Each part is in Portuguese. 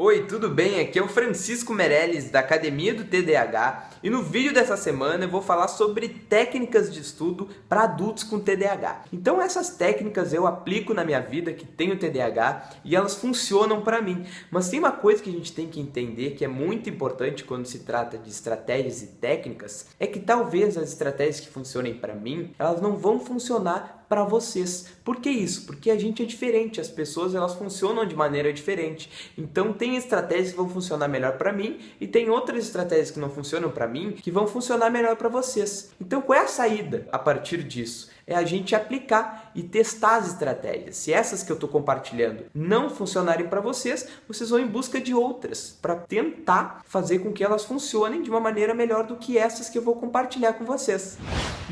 Oi, tudo bem? Aqui é o Francisco Meirelles da Academia do TDAH e no vídeo dessa semana eu vou falar sobre técnicas de estudo para adultos com TDAH. Então essas técnicas eu aplico na minha vida que tenho TDAH e elas funcionam para mim. Mas tem uma coisa que a gente tem que entender que é muito importante quando se trata de estratégias e técnicas, é que talvez as estratégias que funcionem para mim, elas não vão funcionar para vocês. Por que isso? Porque a gente é diferente, as pessoas elas funcionam de maneira diferente. Então tem estratégias que vão funcionar melhor para mim e tem outras estratégias que não funcionam para mim que vão funcionar melhor para vocês. Então qual é a saída a partir disso? É a gente aplicar e testar as estratégias. Se essas que eu estou compartilhando não funcionarem para vocês, vocês vão em busca de outras para tentar fazer com que elas funcionem de uma maneira melhor do que essas que eu vou compartilhar com vocês.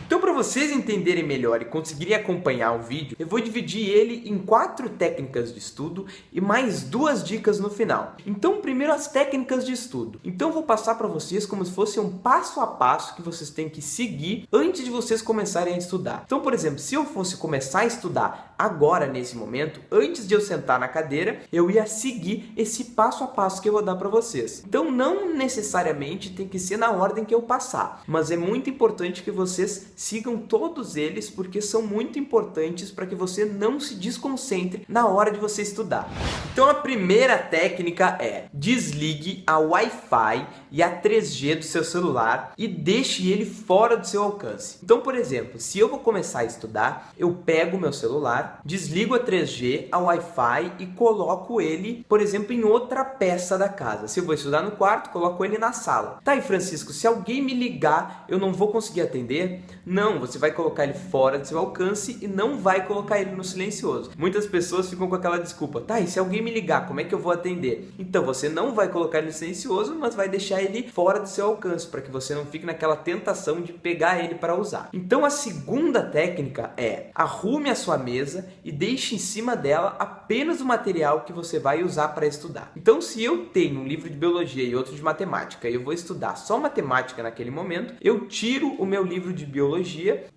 Então, para vocês entenderem melhor e conseguirem acompanhar o vídeo, eu vou dividir ele em 4 técnicas de estudo e mais 2 dicas no final. Então, primeiro as técnicas de estudo. Então, eu vou passar para vocês como se fosse um passo a passo que vocês têm que seguir antes de vocês começarem a estudar. Então, por exemplo, se eu fosse começar a estudar agora, nesse momento, antes de eu sentar na cadeira, eu ia seguir esse passo a passo que eu vou dar para vocês. Então, não necessariamente tem que ser na ordem que eu passar, mas é muito importante que vocês sigam todos eles, porque são muito importantes para que você não se desconcentre na hora de você estudar. Então, a primeira técnica é: desligue a Wi-Fi e a 3G do seu celular e deixe ele fora do seu alcance. Então, por exemplo, se eu vou começar a estudar, eu pego o meu celular, desligo a 3G, a Wi-Fi e coloco ele, por exemplo, em outra peça da casa. Se eu vou estudar no quarto, coloco ele na sala. Tá aí, Francisco, se alguém me ligar, eu não vou conseguir atender? Não, você vai colocar ele fora do seu alcance e não vai colocar ele no silencioso. Muitas pessoas ficam com aquela desculpa: tá, e se alguém me ligar, como é que eu vou atender? Então, você não vai colocar ele no silencioso, mas vai deixar ele fora do seu alcance, para que você não fique naquela tentação de pegar ele para usar. Então, a segunda técnica é: arrume a sua mesa e deixe em cima dela apenas o material que você vai usar para estudar. Então, se eu tenho um livro de biologia e outro de matemática e eu vou estudar só matemática naquele momento, eu tiro o meu livro de biologia.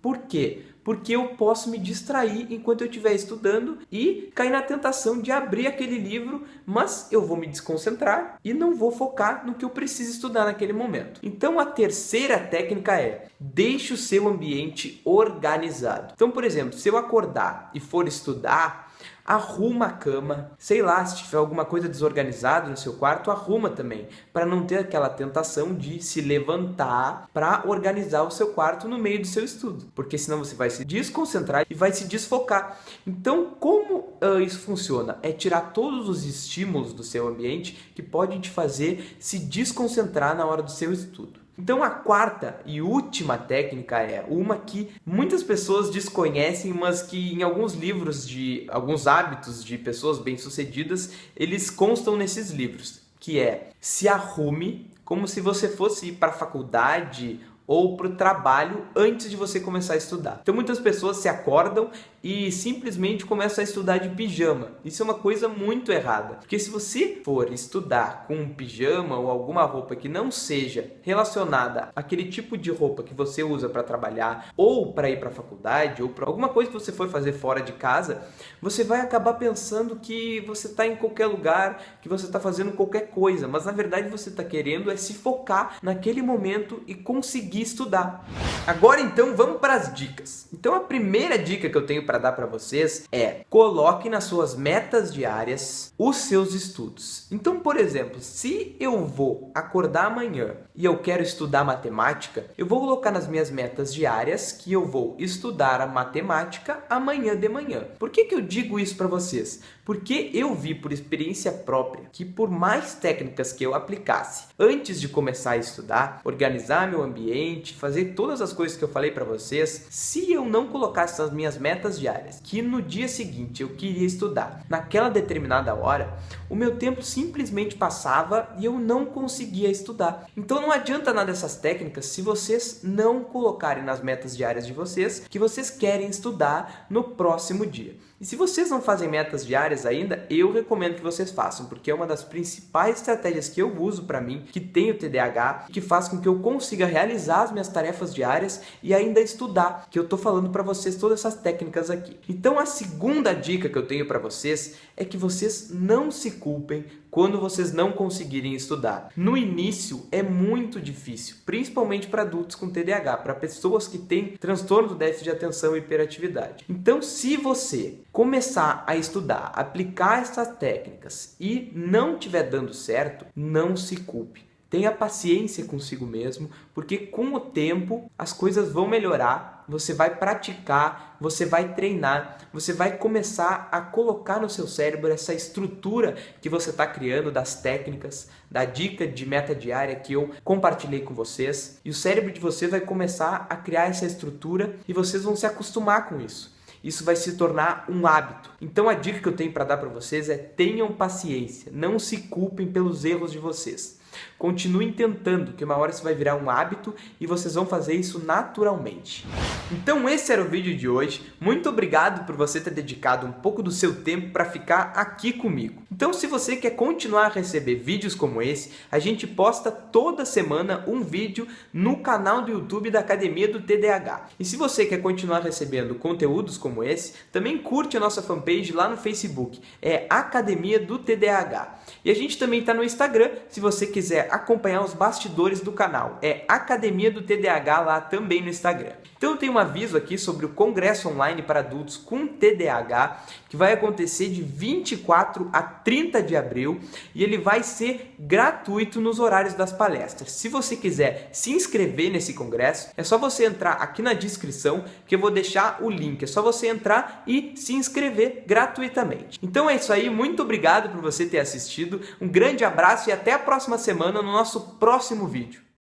Por quê? Porque eu posso me distrair enquanto eu estiver estudando e cair na tentação de abrir aquele livro, mas eu vou me desconcentrar e não vou focar no que eu preciso estudar naquele momento. Então, a terceira técnica é: deixe o seu ambiente organizado. Então, por exemplo, se eu acordar e for estudar, arruma a cama, sei lá, se tiver alguma coisa desorganizada no seu quarto, arruma também, para não ter aquela tentação de se levantar para organizar o seu quarto no meio do seu estudo, porque senão você vai se desconcentrar e vai se desfocar. Então, como isso funciona? É tirar todos os estímulos do seu ambiente que podem te fazer se desconcentrar na hora do seu estudo. Então, a quarta e última técnica é uma que muitas pessoas desconhecem, mas que em alguns livros de alguns hábitos de pessoas bem-sucedidas, eles constam nesses livros, que é: se arrume como se você fosse ir para a faculdade ou para o trabalho antes de você começar a estudar. Então, muitas pessoas se acordam e simplesmente começam a estudar de pijama. Isso é uma coisa muito errada, porque se você for estudar com um pijama ou alguma roupa que não seja relacionada àquele tipo de roupa que você usa para trabalhar ou para ir para a faculdade ou para alguma coisa que você for fazer fora de casa, você vai acabar pensando que você está em qualquer lugar, que você está fazendo qualquer coisa, mas na verdade você está querendo é se focar naquele momento e conseguir estudar. Agora então vamos para as dicas. Então, a primeira dica que eu tenho para dar para vocês é: coloque nas suas metas diárias os seus estudos. Então, por exemplo, se eu vou acordar amanhã e eu quero estudar matemática, eu vou colocar nas minhas metas diárias que eu vou estudar a matemática amanhã de manhã. Por que eu digo isso para vocês? Porque eu vi por experiência própria que, por mais técnicas que eu aplicasse antes de começar a estudar, organizar meu ambiente, fazer todas as coisas que eu falei para vocês, se eu não colocasse nas minhas metas diárias que no dia seguinte eu queria estudar naquela determinada hora, o meu tempo simplesmente passava e eu não conseguia estudar. Então, não adianta nada dessas técnicas se vocês não colocarem nas metas diárias de vocês que vocês querem estudar no próximo dia. E se vocês não fazem metas diárias ainda, eu recomendo que vocês façam, porque é uma das principais estratégias que eu uso para mim, que tenho TDAH, que faz com que eu consiga realizar as minhas tarefas diárias e ainda estudar, que eu tô falando para vocês todas essas técnicas aqui. Então, a segunda dica que eu tenho para vocês é que vocês não se culpem quando vocês não conseguirem estudar. No início é muito difícil, principalmente para adultos com TDAH, para pessoas que têm transtorno do déficit de atenção e hiperatividade. Então, se você começar a estudar, aplicar essas técnicas e não estiver dando certo, não se culpe. Tenha paciência consigo mesmo, porque com o tempo as coisas vão melhorar, você vai praticar, você vai treinar, você vai começar a colocar no seu cérebro essa estrutura que você está criando das técnicas, da dica de meta diária que eu compartilhei com vocês, e o cérebro de vocês vai começar a criar essa estrutura e vocês vão se acostumar com isso. Isso vai se tornar um hábito. Então a dica que eu tenho para dar para vocês é: tenham paciência, não se culpem pelos erros de vocês. Continuem tentando, que uma hora isso vai virar um hábito e vocês vão fazer isso naturalmente. Então esse era o vídeo de hoje. Muito obrigado por você ter dedicado um pouco do seu tempo para ficar aqui comigo. Então, se você quer continuar a receber vídeos como esse, a gente posta toda semana um vídeo no canal do YouTube da Academia do TDAH. E se você quer continuar recebendo conteúdos como esse, também curte a nossa fanpage lá no Facebook, é Academia do TDAH. E a gente também está no Instagram, se você quiser acompanhar os bastidores do canal, é Academia do TDAH lá também no Instagram. Então eu tenho um aviso aqui sobre o Congresso Online para Adultos com TDAH, que vai acontecer de 24 a 30 de abril e ele vai ser gratuito nos horários das palestras. Se você quiser se inscrever nesse congresso, é só você entrar aqui na descrição que eu vou deixar o link. É só você entrar e se inscrever gratuitamente. Então é isso aí, muito obrigado por você ter assistido, um grande abraço e até a próxima semana no nosso próximo vídeo.